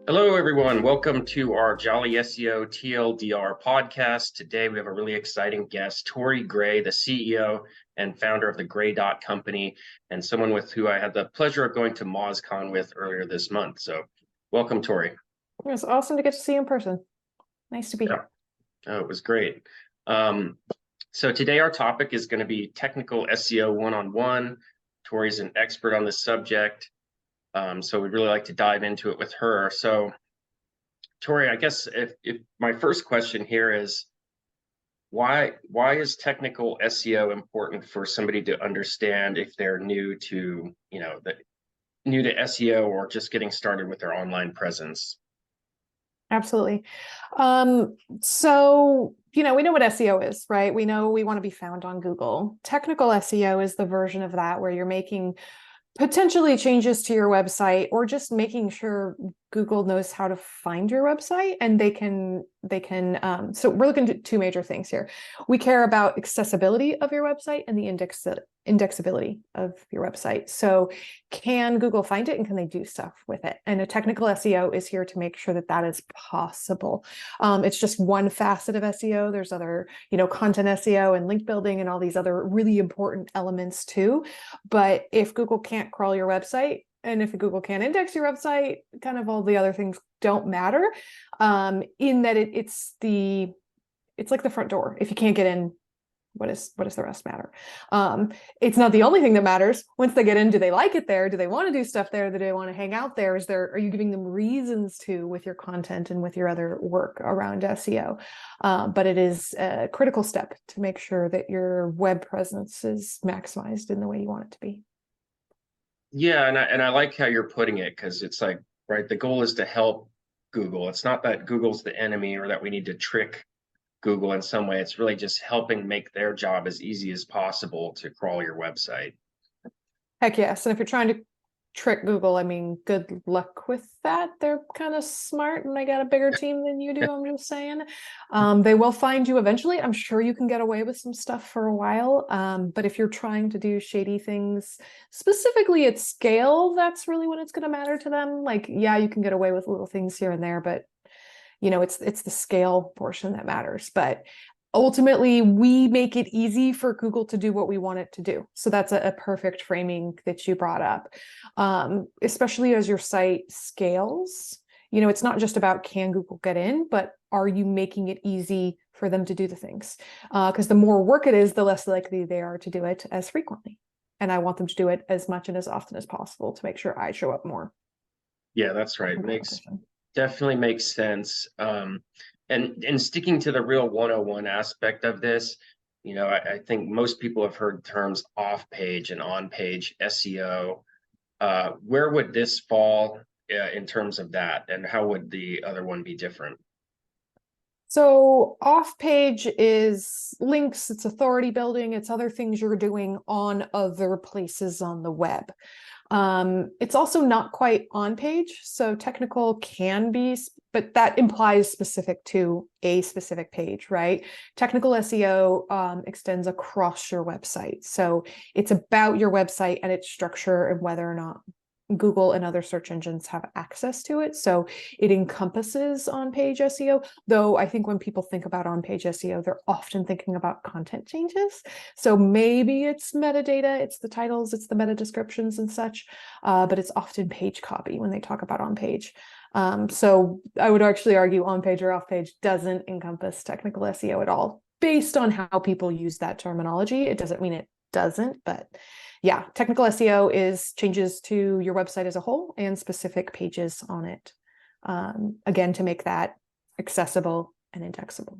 Hello, everyone. Welcome to our Jolly SEO TLDR podcast. Today, we have a really exciting guest, Tory Gray, the CEO and founder of the Gray Dot Company, and someone with who I had the pleasure of going to MozCon with earlier this month. So welcome, Tory. It was awesome to get to see you in person. Nice to be here. Oh, it was great. So today, our topic is going to be technical SEO one-on-one. Tory's an expert on this subject. So we'd really like to dive into it with her. So, Tory, I guess if my first question here is why is technical SEO important for somebody to understand if they're new to SEO or just getting started with their online presence? Absolutely. So, we know what SEO is, right? We know we want to be found on Google. Technical SEO is the version of that where you're making potentially changes to your website or just making sure Google knows how to find your website, and they can so we're looking at two major things here. We care about accessibility of your website and the indexability of your website. So can Google find it, and can they do stuff with it? And a technical SEO is here to make sure that that is possible. It's just one facet of SEO. There's other, content SEO and link building and all these other really important elements too. But if Google can't crawl your website, and if Google can't index your website, kind of all the other things don't matter, in that it's like the front door. If you can't get in, what does the rest matter? It's not the only thing that matters. Once they get in, do they like it there? Do they want to do stuff there? Do they want to hang out there? Are you giving them reasons to with your content and with your other work around SEO? But it is a critical step to make sure that your web presence is maximized in the way you want it to be. Yeah, and I like how you're putting it, because it's like, right, the goal is to help Google. It's not that Google's the enemy or that we need to trick Google in some way. It's really just helping make their job as easy as possible to crawl your website. Heck yes. And if you're trying to trick Google, I mean, good luck with that. They're kind of smart and they got a bigger team than you do. I'm just saying. They will find you eventually. I'm sure you can get away with some stuff for a while. But if you're trying to do shady things, specifically at scale, that's really when it's going to matter to them. Like, yeah, you can get away with little things here and there, but it's the scale portion that matters. But ultimately, we make it easy for Google to do what we want it to do. So that's a perfect framing that you brought up, especially as your site scales. It's not just about can Google get in, but are you making it easy for them to do the things? Because the more work it is, the less likely they are to do it as frequently. And I want them to do it as much and as often as possible to make sure I show up more. Yeah, that's right. Definitely makes sense. And sticking to the real 101 aspect of this, I think most people have heard terms off-page and on-page SEO. Where would this fall in terms of that, and how would the other one be different? So off-page is links, it's authority building, it's other things you're doing on other places on the web. It's also not quite on page, so technical can be, but that implies specific to a specific page, right? Technical SEO extends across your website. So it's about your website and its structure and whether or not Google and other search engines have access to it. So it encompasses on-page SEO, though I think when people think about on-page SEO, they're often thinking about content changes. So maybe it's metadata, it's the titles, it's the meta descriptions and such, but it's often page copy when they talk about on-page. So I would actually argue on-page or off-page doesn't encompass technical SEO at all, based on how people use that terminology. It doesn't mean it doesn't, but yeah, technical SEO is changes to your website as a whole and specific pages on it. Again, to make that accessible and indexable.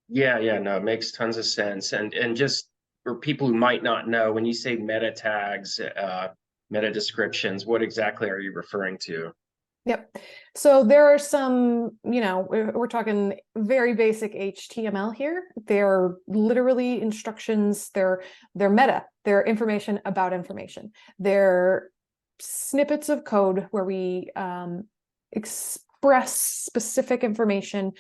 Yeah, no, it makes tons of sense. And just for people who might not know, when you say meta tags, meta descriptions, what exactly are you referring to? Yep. So there are some, we're talking very basic HTML here. They're literally instructions. They're meta. They're information about information. They're snippets of code where we express specific information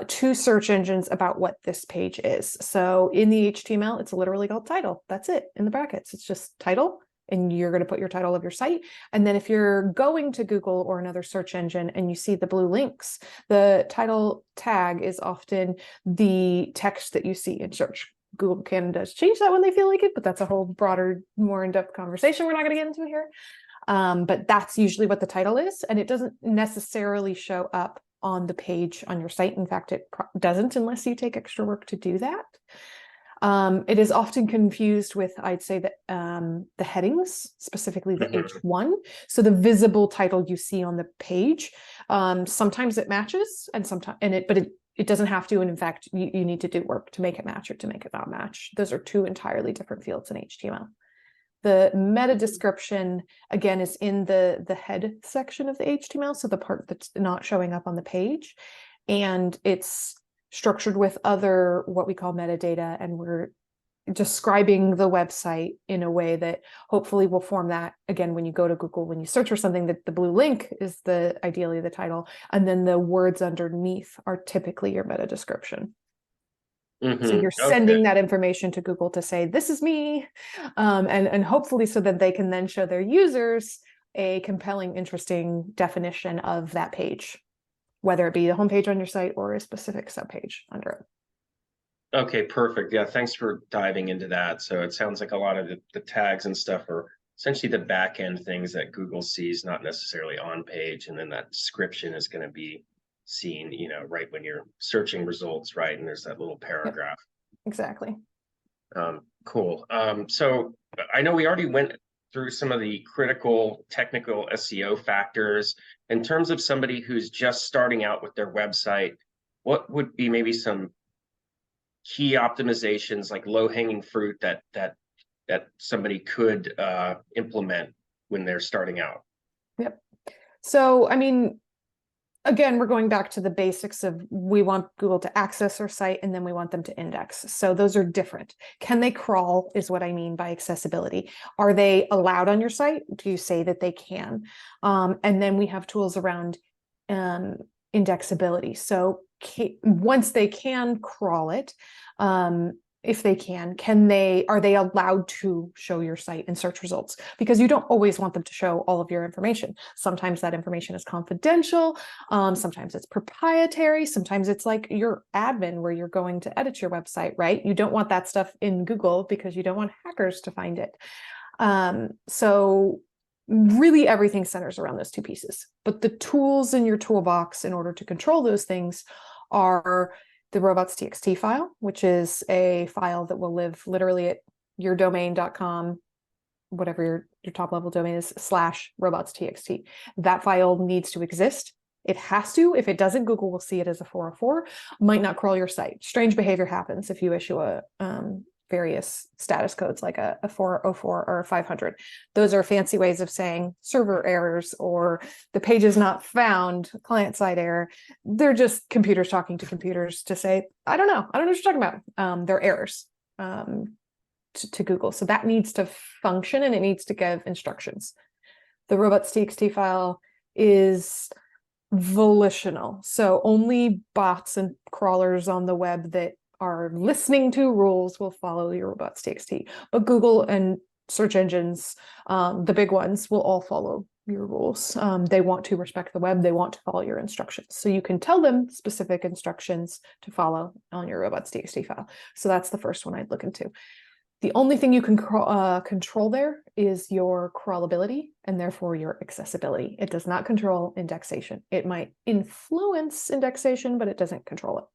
to search engines about what this page is. So in the HTML, it's literally called title. That's it in the brackets. It's just title. and you're going to put your title of your site. And then if you're going to Google or another search engine and you see the blue links, the title tag is often the text that you see in search. Google does change that when they feel like it, but that's a whole broader, more in-depth conversation we're not going to get into here. But that's usually what the title is, and it doesn't necessarily show up on the page on your site. In fact, it doesn't unless you take extra work to do that. It is often confused with, I'd say, that the headings, specifically the H1. So the visible title you see on the page. Sometimes it matches, and sometimes, but it doesn't have to. And in fact, you need to do work to make it match or to make it not match. Those are two entirely different fields in HTML. The meta description, again, is in the head section of the HTML, so the part that's not showing up on the page. And it's structured with other, what we call metadata, and we're describing the website in a way that hopefully will form that, again, when you go to Google, when you search for something, that the blue link is ideally the title, and then the words underneath are typically your meta description. So you're sending that information to Google to say, this is me, and hopefully so that they can then show their users a compelling, interesting definition of that page, whether it be the homepage on your site or a specific subpage under it. Okay, perfect. Yeah, thanks for diving into that. So it sounds like a lot of the tags and stuff are essentially the back end things that Google sees, not necessarily on page, and then that description is going to be seen, right when you're searching results, right? And there's that little paragraph. Yep, exactly. Cool. So I know we already went through some of the critical technical SEO factors. In terms of somebody who's just starting out with their website, what would be maybe some key optimizations, like low-hanging fruit that somebody could implement when they're starting out? Yep. So, I mean, again, we're going back to the basics of, we want Google to access our site, and then we want them to index. So those are different. Can they crawl is what I mean by accessibility. Are they allowed on your site? Do you say that they can? And then we have tools around indexability. So once they can crawl it, if they are they allowed to show your site in search results? Because you don't always want them to show all of your information. Sometimes that information is confidential. Sometimes it's proprietary. Sometimes it's like your admin where you're going to edit your website, right? You don't want that stuff in Google because you don't want hackers to find it. So really everything centers around those two pieces. But the tools in your toolbox in order to control those things are the robots.txt file, which is a file that will live literally at your domain.com, whatever your top level domain is, /robots.txt. That file needs to exist. It has to. If it doesn't, Google will see it as a 404, might not crawl your site. Strange behavior happens if you issue a various status codes like a 404 or a 500. Those are fancy ways of saying server errors or the page is not found, client-side error. They're just computers talking to computers to say, I don't know what you're talking about. They're errors to Google. So that needs to function, and it needs to give instructions. The robots.txt file is volitional. So only bots and crawlers on the web that are listening to rules will follow your robots.txt. But Google and search engines, the big ones, will all follow your rules. They want to respect the web. They want to follow your instructions. So you can tell them specific instructions to follow on your robots.txt file. So that's the first one I'd look into. The only thing you can control there is your crawlability and therefore your accessibility. It does not control indexation. It might influence indexation, but it doesn't control it.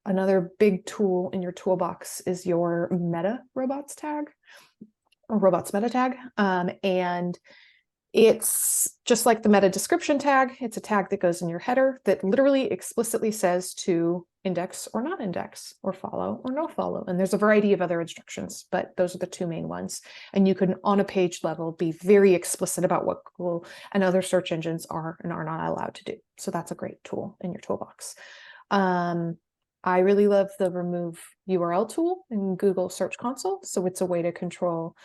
Another big tool in your toolbox is your meta robots tag, or robots meta tag. And it's just like the meta description tag. It's a tag that goes in your header that literally explicitly says to index or not index, or follow or no follow. And there's a variety of other instructions, but those are the two main ones. And you can, on a page level, be very explicit about what Google and other search engines are and are not allowed to do. So that's a great tool in your toolbox. I really love the remove URL tool in Google Search Console. So it's a way to control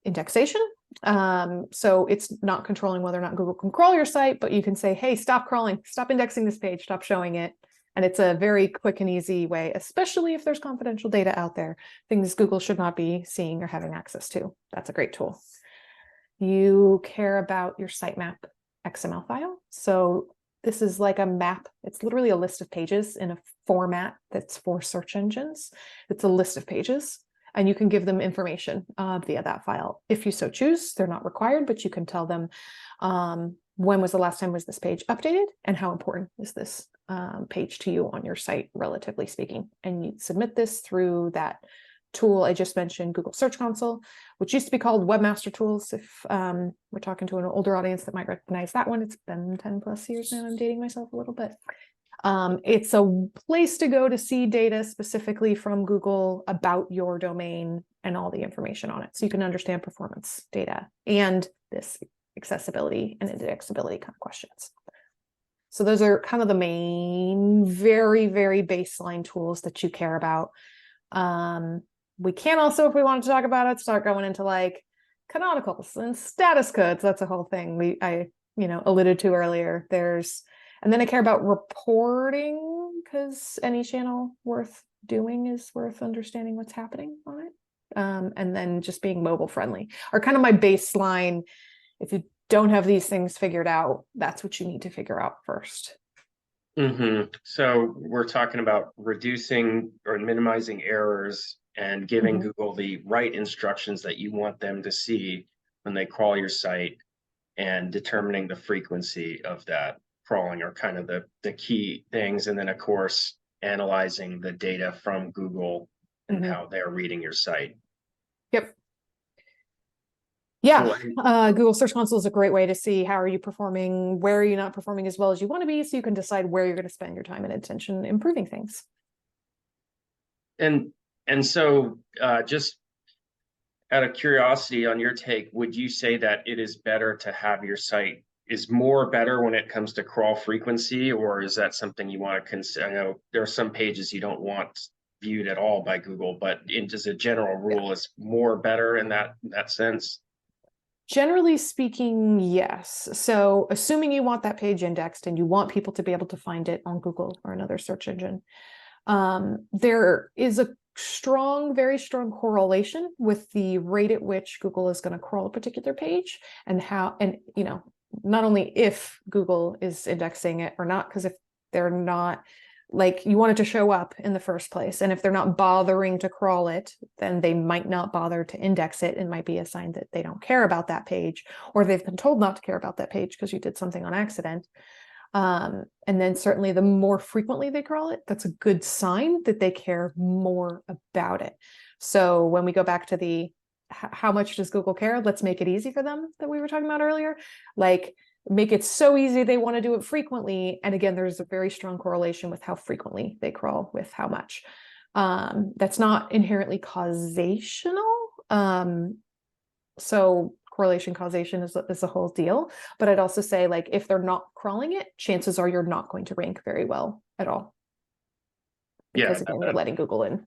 indexation. So it's not controlling whether or not Google can crawl your site, but you can say, hey, stop crawling, stop indexing this page, stop showing it. And it's a very quick and easy way, especially if there's confidential data out there, things Google should not be seeing or having access to. That's a great tool. You care about your sitemap XML file. So this is like a map. It's literally a list of pages in a format that's for search engines. It's a list of pages, and you can give them information via that file if you so choose. They're not required, but you can tell them when was the last time was this page updated and how important is this page to you on your site, relatively speaking. And you submit this through that tool I just mentioned, Google Search Console, which used to be called Webmaster Tools. If we're talking to an older audience that might recognize that one, it's been 10 plus years now. I'm dating myself a little bit. It's a place to go to see data specifically from Google about your domain and all the information on it. So you can understand performance data and this accessibility and indexability kind of questions. So those are kind of the main, very, very baseline tools that you care about. We can also, if we want to talk about it, start going into like canonicals and status codes. That's a whole thing I alluded to earlier. And then I care about reporting, because any channel worth doing is worth understanding what's happening on it. And then just being mobile friendly are kind of my baseline. If you don't have these things figured out, that's what you need to figure out first. So we're talking about reducing or minimizing errors and giving Google the right instructions that you want them to see when they crawl your site, and determining the frequency of that crawling are kind of the key things. And then, of course, analyzing the data from Google and how they're reading your site. Yep. Yeah, Cool. Google Search Console is a great way to see how are you performing, where are you not performing as well as you want to be, so you can decide where you're going to spend your time and attention improving things. And so just out of curiosity, on your take, would you say that it is better to have your site is more better when it comes to crawl frequency, or is that something you want to consider? I know there are some pages you don't want viewed at all by Google, but as a general rule, is more better in that sense? Generally speaking, yes. So assuming you want that page indexed and you want people to be able to find it on Google or another search engine, there is a very strong correlation with the rate at which Google is going to crawl a particular page, and not only if Google is indexing it or not, because if they're not, like, you want it to show up in the first place, and if they're not bothering to crawl it, then they might not bother to index it. It might be a sign that they don't care about that page, or they've been told not to care about that page because you did something on accident. And then certainly the more frequently they crawl it, that's a good sign that they care more about it. So when we go back to how much does Google care? Let's make it easy for them that we were talking about earlier. Like, make it so easy they want to do it frequently. And again, there's a very strong correlation with how frequently they crawl with how much. That's not inherently causational. So correlation causation is a whole deal. But I'd also say, like, if they're not crawling it, chances are you're not going to rank very well at all. Because again, you're letting Google in.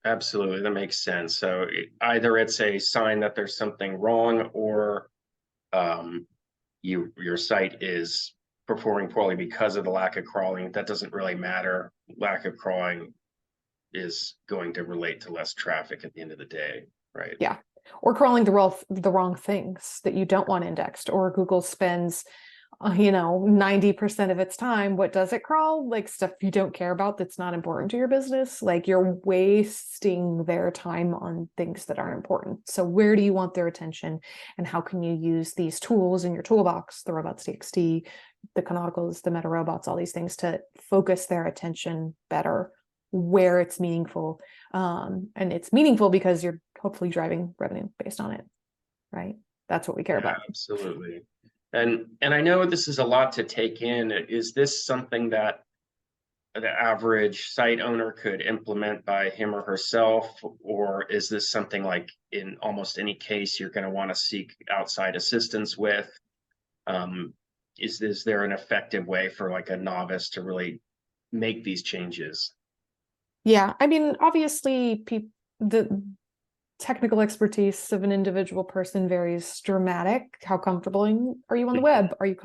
Absolutely, that makes sense. So either it's a sign that there's something wrong, or your site is performing poorly because of the lack of crawling. That doesn't really matter. Lack of crawling is going to relate to less traffic at the end of the day, right? Yeah. Or crawling the wrong things that you don't want indexed, or Google spends 90% of its time, what does it crawl? Like, stuff you don't care about that's not important to your business. Like, you're wasting their time on things that aren't important. So where do you want their attention, and how can you use these tools in your toolbox, the robots.txt, the canonicals, the meta robots, all these things, to focus their attention better where it's meaningful. And it's meaningful because you're hopefully driving revenue based on it, right? That's what we care about. Absolutely. And I know this is a lot to take in. Is this something that the average site owner could implement by him or herself, or is this something, like, in almost any case you're going to want to seek outside assistance with? Is there an effective way for, like, a novice to really make these changes? Yeah, I mean, obviously, the technical expertise of an individual person varies dramatic. How comfortable are you on the web? Are you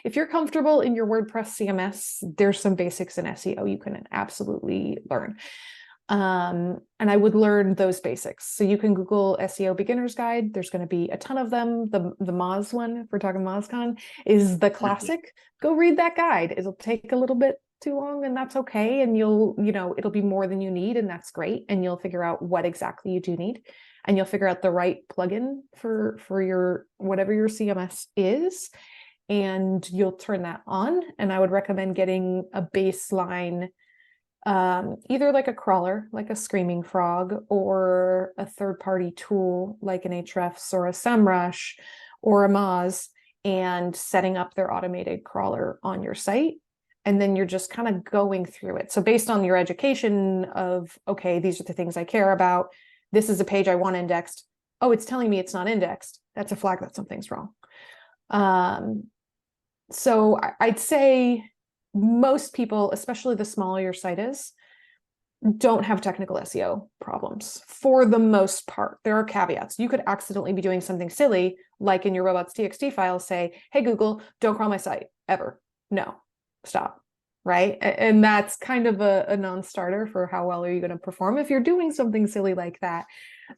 if you're comfortable in your WordPress CMS, there's some basics in SEO you can absolutely learn. And I would learn those basics. So you can Google SEO beginner's guide. There's going to be a ton of them. The Moz one, if we're talking MozCon, is the classic. Go read that guide. It'll take a little bit too long, and that's okay. And it'll be more than you need, and that's great. And you'll figure out what exactly you do need, and you'll figure out the right plugin for your whatever your CMS is, and you'll turn that on. And I would recommend getting a baseline, either like a crawler, like a Screaming Frog, or a third-party tool like an Ahrefs or a SEMrush or a Moz, and setting up their automated crawler on your site. And then you're just kind of going through it. So based on your education of, okay, these are the things I care about. This is a page I want indexed. Oh, it's telling me it's not indexed. That's a flag that something's wrong. So I'd say most people, especially the smaller your site is, don't have technical SEO problems for the most part. There are caveats. You could accidentally be doing something silly, like in your robots.txt file, say, hey, Google, don't crawl my site ever. No, stop. Right. And that's kind of a non-starter for how well are you going to perform. If you're doing something silly like that,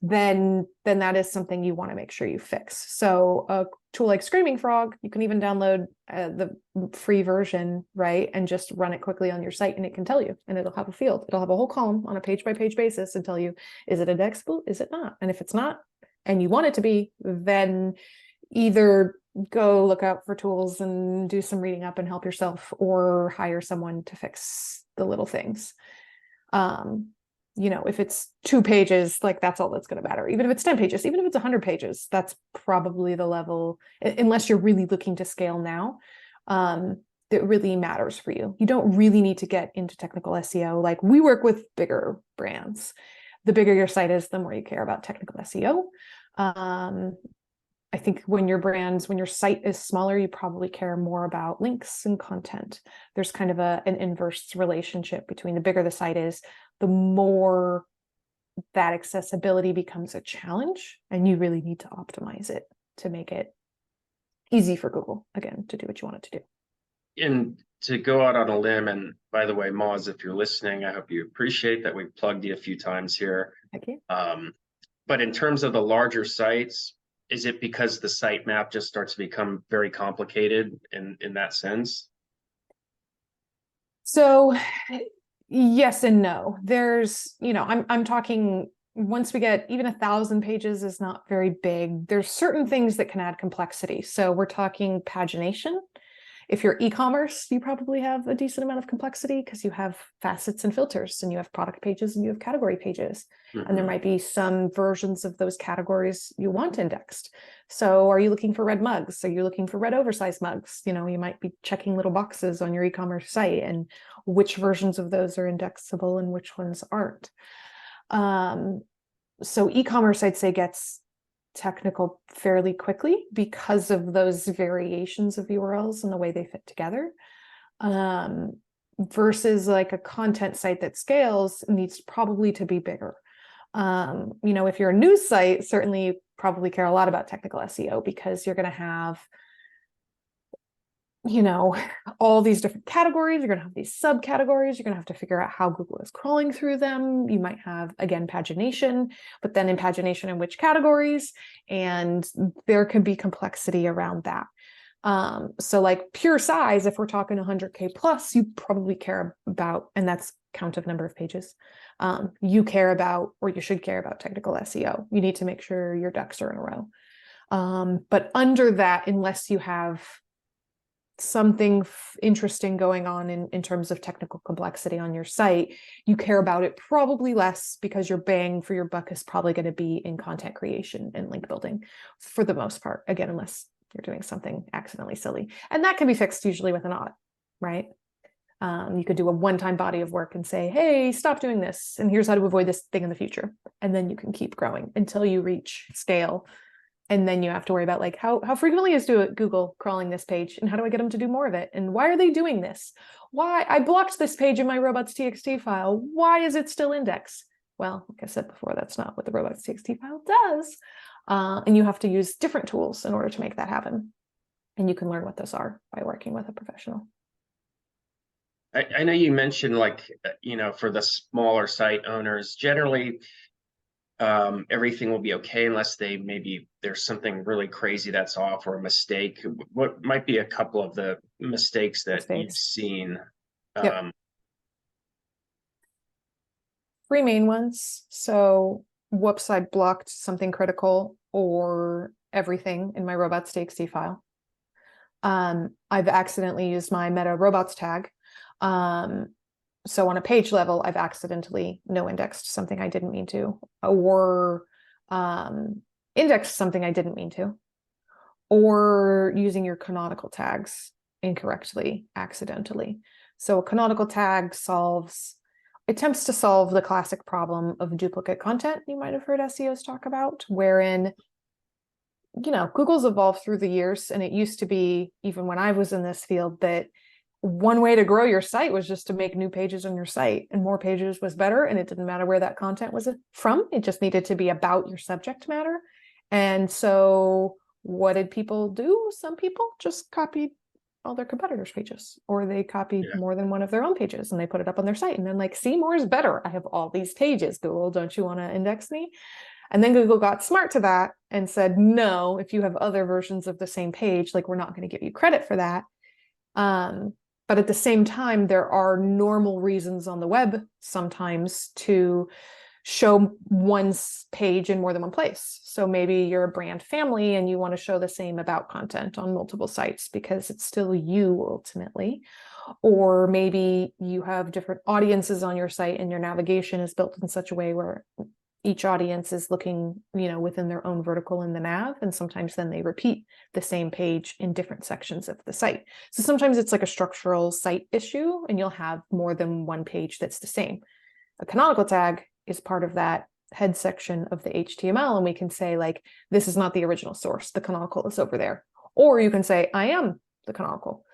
then that is something you want to make sure you fix. So a tool like Screaming Frog, you can even download the free version, right, and just run it quickly on your site, and it can tell you, and it'll have a field. It'll have a whole column on a page-by-page basis and tell you, is it indexable? Is it not? And if it's not, and you want it to be, then either go look out for tools and do some reading up and help yourself, or hire someone to fix the little things. If it's 2 pages, like that's all that's going to matter. Even if it's 10 pages, even if it's 100 pages, that's probably the level, unless you're really looking to scale now, that really matters for you. You don't really need to get into technical SEO. Like, we work with bigger brands. The bigger your site is, the more you care about technical SEO. I think when your site is smaller, you probably care more about links and content. There's kind of an inverse relationship between the bigger the site is, the more that accessibility becomes a challenge, and you really need to optimize it to make it easy for Google, again, to do what you want it to do. And to go out on a limb, and by the way, Moz, if you're listening, I hope you appreciate that we've plugged you a few times here. Thank you. But in terms of the larger sites, is it because the sitemap just starts to become very complicated in that sense? So yes and no. There's, I'm talking, once we get even 1,000 pages is not very big. There's certain things that can add complexity. So we're talking pagination. If you're e-commerce, you probably have a decent amount of complexity because you have facets and filters, and you have product pages and you have category pages. Mm-hmm. And there might be some versions of those categories you want indexed. So are you looking for red mugs? Are you looking for red oversized mugs? You might be checking little boxes on your e-commerce site, and which versions of those are indexable and which ones aren't. So e-commerce, I'd say, gets technical fairly quickly because of those variations of URLs and the way they fit together, versus like a content site that scales needs probably to be bigger. If you're a news site, certainly you probably care a lot about technical SEO, because you're going to have all these different categories. You're going to have these subcategories. You're going to have to figure out how Google is crawling through them. You might have, again, pagination, but then in pagination in which categories, and there can be complexity around that. So like pure size, if we're talking 100K plus, you probably care about, and that's count of number of pages. You care about, or you should care about, technical SEO. You need to make sure your ducks are in a row. But under that, unless you have something interesting going on in terms of technical complexity on your site, you care about it probably less, because your bang for your buck is probably going to be in content creation and link building for the most part, again, unless you're doing something accidentally silly. And that can be fixed usually with an audit, right? You could do a one-time body of work and say, hey, stop doing this, and here's how to avoid this thing in the future. And then you can keep growing until you reach scale. And then you have to worry about, like, how frequently is Google crawling this page, and how do I get them to do more of it? And why are they doing this? Why? I blocked this page in my robots.txt file. Why is it still indexed? Well, like I said before, that's not what the robots.txt file does. And you have to use different tools in order to make that happen. And you can learn what those are by working with a professional. I know you mentioned like, for the smaller site owners, generally, everything will be okay unless maybe there's something really crazy that's off or a mistake. What might be a couple of the mistakes that you've Mistakes. seen? Yep. Um, Three main ones. So, whoops, I blocked something critical or everything in my robots.txt file. I've accidentally used my meta robots tag. So on a page level, I've accidentally no indexed something I didn't mean to, or indexed something I didn't mean to, or using your canonical tags incorrectly, accidentally. So a canonical tag attempts to solve the classic problem of duplicate content you might have heard SEOs talk about, wherein Google's evolved through the years, and it used to be, even when I was in this field, that one way to grow your site was just to make new pages on your site, and more pages was better, and it didn't matter where that content was from. It just needed to be about your subject matter. And so what did people do? Some people just copied all their competitors' pages, or they copied yeah, more than one of their own pages and they put it up on their site. And then like, see, more is better. I have all these pages. Google, don't you want to index me? And then Google got smart to that and said, no, if you have other versions of the same page, like, we're not going to give you credit for that. But at the same time, there are normal reasons on the web sometimes to show one's page in more than one place. So maybe you're a brand family and you want to show the same about content on multiple sites because it's still you ultimately. Or maybe you have different audiences on your site and your navigation is built in such a way where each audience is looking, within their own vertical in the nav. And sometimes then they repeat the same page in different sections of the site. So sometimes it's like a structural site issue and you'll have more than one page that's the same. A canonical tag is part of that head section of the HTML. And we can say like, this is not the original source. The canonical is over there. Or you can say, I am the canonical,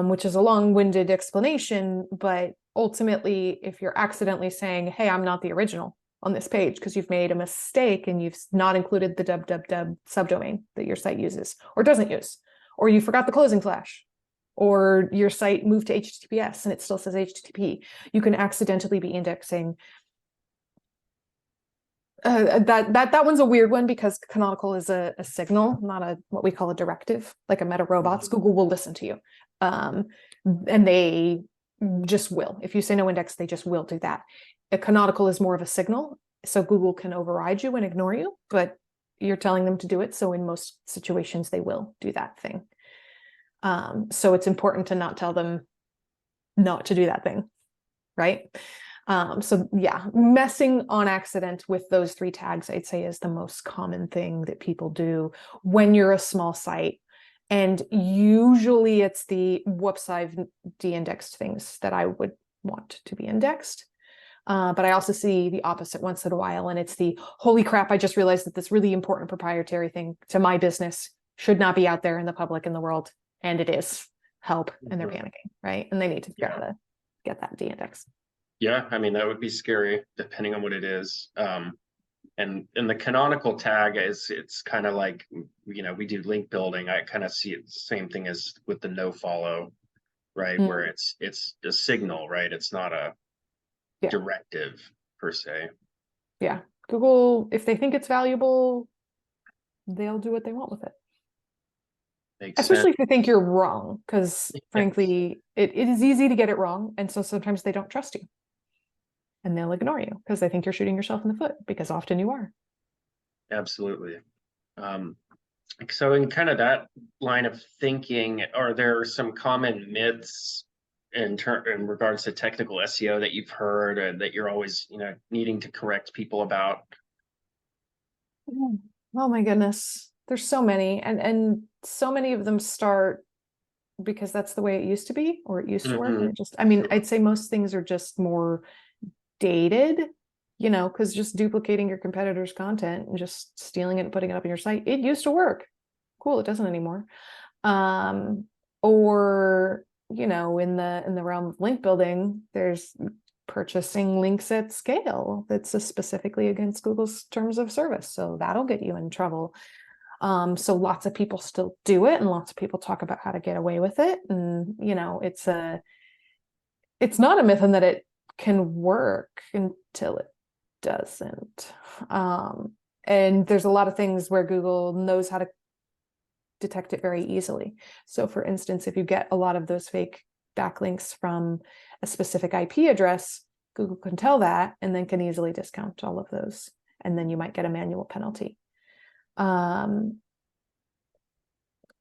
which is a long-winded explanation. But ultimately, if you're accidentally saying, hey, I'm not the original on this page because you've made a mistake and you've not included the www subdomain that your site uses or doesn't use, or you forgot the closing flash, or your site moved to HTTPS and it still says HTTP, you can accidentally be indexing. That one's a weird one because canonical is a signal, not what we call a directive, like a meta robots. Google will listen to you, and they just will. If you say no index, they just will do that. A canonical is more of a signal, so Google can override you and ignore you, but you're telling them to do it. So in most situations, they will do that thing. So it's important to not tell them not to do that thing, right? So yeah, messing on accident with those three tags, I'd say, is the most common thing that people do when you're a small site. And usually it's the whoops, I've de-indexed things that I would want to be indexed. But I also see the opposite once in a while, and it's the holy crap, I just realized that this really important proprietary thing to my business should not be out there in the public, in the world, and it is. Help. And they're panicking, right? And they need to figure out how to get that de-index. yeah. I mean, that would be scary depending on what it is. And the canonical tag it's kind of like, we do link building. I kind of see it the same thing as with the no follow, right? Where it's a signal, right? It's not a directive per se. Yeah. Google, if they think it's valuable, they'll do what they want with it. Makes Especially sense. if you think you're wrong, because frankly, it is easy to get it wrong. And so sometimes they don't trust you and they'll ignore you because they think you're shooting yourself in the foot, because often you are. Absolutely. So in kind of that line of thinking, are there some common myths in regards to technical SEO that you've heard and that you're always, needing to correct people about? Oh my goodness. There's so many. And so many of them start because that's the way it used to be, or it used to work. And I'd say most things are just more dated, because just duplicating your competitor's content and just stealing it and putting it up on your site, it used to work. Cool, it doesn't anymore. Or in the realm of link building, there's purchasing links at scale that's specifically against Google's terms of service, so that'll get you in trouble. So lots of people still do it, and lots of people talk about how to get away with it, and it's it's not a myth in that it can work until it doesn't. And there's a lot of things where Google knows how to detect it very easily. So for instance, if you get a lot of those fake backlinks from a specific IP address, Google can tell that and then can easily discount all of those. And then you might get a manual penalty.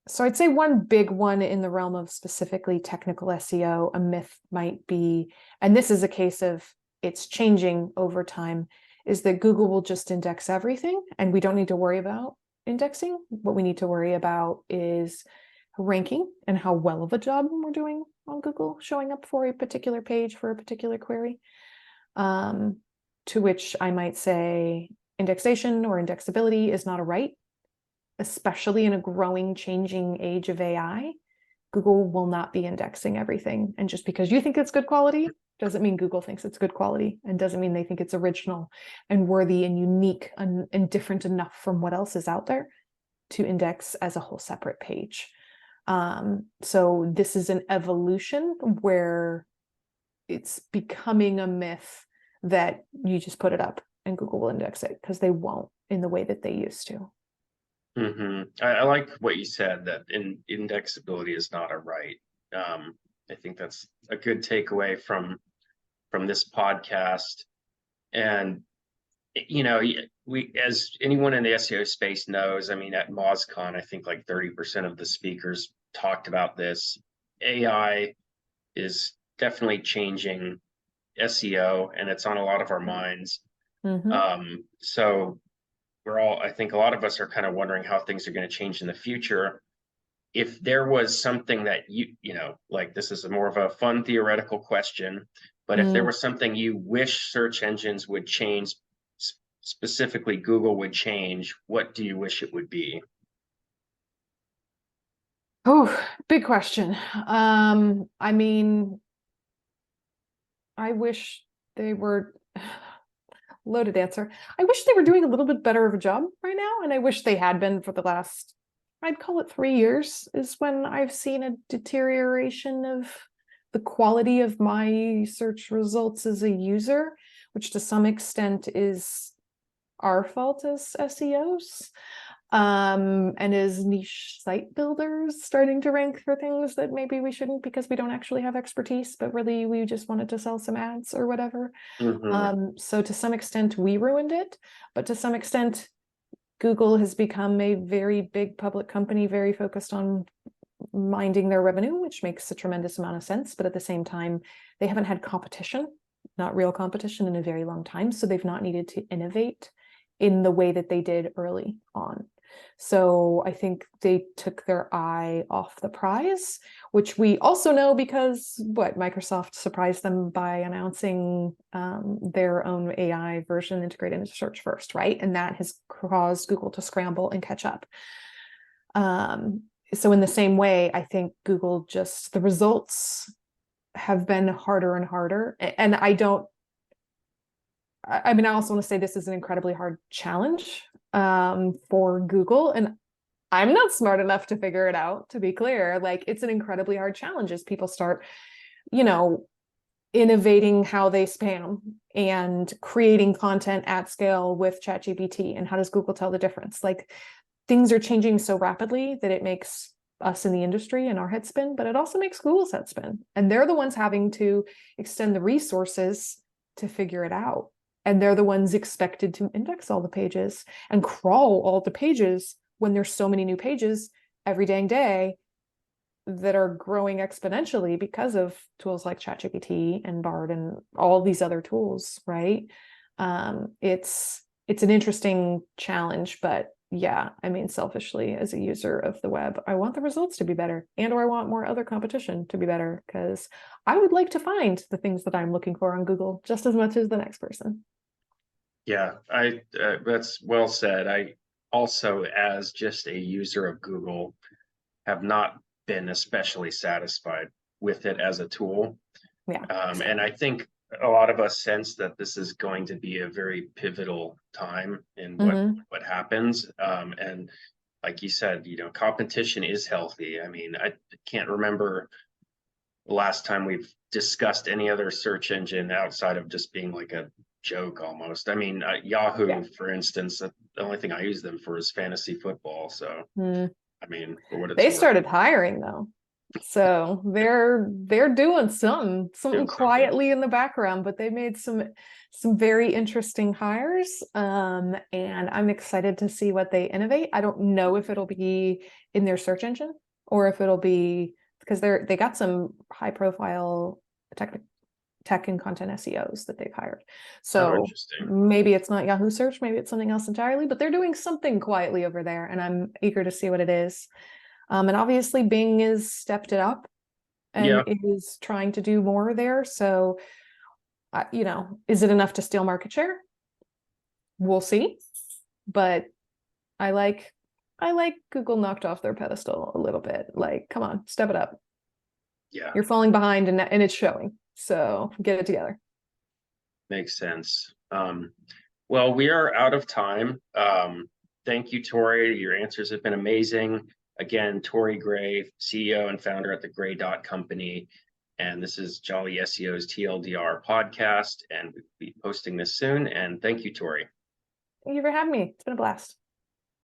So I'd say one big one in the realm of specifically technical SEO, a myth might be, and this is a case of it's changing over time, is that Google will just index everything and we don't need to worry about indexing. What we need to worry about is ranking and how well of a job we're doing on Google showing up for a particular page for a particular query. To which I might say indexation or indexability is not a right, especially in a growing, changing age of AI. Google will not be indexing everything. And just because you think it's good quality doesn't mean Google thinks it's good quality, and doesn't mean they think it's original and worthy and unique and different enough from what else is out there to index as a whole separate page. So this is an evolution where it's becoming a myth that you just put it up and Google will index it, because they won't in the way that they used to. I like what you said, that indexability is not a right. I think that's a good takeaway from this podcast. And we, as anyone in the SEO space knows, I mean, at MozCon, I think like 30% of the speakers talked about this. AI is definitely changing SEO, and it's on a lot of our minds. So I think a lot of us are kind of wondering how things are going to change in the future. If there was something that like, this is more of a fun theoretical question, but if there was something you wish search engines would change, specifically Google would change, what do you wish it would be? Oh, big question. I mean, I wish they were loaded answer. I wish they were doing a little bit better of a job right now. And I wish they had been for the last, I'd call it 3 years, is when I've seen a deterioration of the quality of my search results as a user, which to some extent is our fault as SEOs. And as niche site builders starting to rank for things that maybe we shouldn't, because we don't actually have expertise, but really we just wanted to sell some ads or whatever. So to some extent we ruined it, but to some extent Google has become a very big public company, very focused on minding their revenue, which makes a tremendous amount of sense. But at the same time, they haven't had competition, not real competition, in a very long time. So they've not needed to innovate in the way that they did early on. So I think they took their eye off the prize, which we also know because Microsoft surprised them by announcing their own AI version integrated into search first, right? And that has caused Google to scramble and catch up. So in the same way, I think Google the results have been harder and harder. And I also want to say this is an incredibly hard challenge for Google. And I'm not smart enough to figure it out, to be clear. Like, it's an incredibly hard challenge as people start, innovating how they spam and creating content at scale with ChatGPT. And how does Google tell the difference? Like, things are changing so rapidly that it makes us in the industry and our head spin, but it also makes Google's head spin. And they're the ones having to extend the resources to figure it out. And they're the ones expected to index all the pages and crawl all the pages when there's so many new pages every dang day that are growing exponentially because of tools like ChatGPT and Bard and all these other tools, right? It's an interesting challenge, but yeah, I mean, selfishly, as a user of the web, I want the results to be better, or I want more other competition to be better, because I would like to find the things that I'm looking for on Google just as much as the next person. Yeah, that's well said. I also, as just a user of Google, have not been especially satisfied with it as a tool. Yeah. And I think a lot of us sense that this is going to be a very pivotal time in what happens. And like you said, competition is healthy. I mean, I can't remember the last time we've discussed any other search engine outside of just being like a joke almost. I mean, Yahoo, Yeah. for instance, the only thing I use them for is fantasy football. So, Hmm. I mean, for what it's They worth, started hiring though. So they're doing something doing something. quietly in the background, but they made some very interesting hires. And I'm excited to see what they innovate. I don't know if it'll be in their search engine or if it'll be because they got some high profile tech and content SEOs that they've hired. Oh, So interesting. maybe it's not Yahoo search, maybe it's something else entirely, but they're doing something quietly over there, and I'm eager to see what it is. And obviously Bing has stepped it up Yeah, and is trying to do more there. So, is it enough to steal market share? We'll see. But I like Google knocked off their pedestal a little bit. Like, come on, step it up. yeah, You're falling behind and it's showing. So get it together. makes sense. Well, we are out of time. Thank you, Tory. Your answers have been amazing. Again, Tory Gray, CEO and founder at the Gray Dot Company. And this is Jolly SEO's TLDR podcast. And we'll be posting this soon. And thank you, Tory. Thank you for having me. It's been a blast.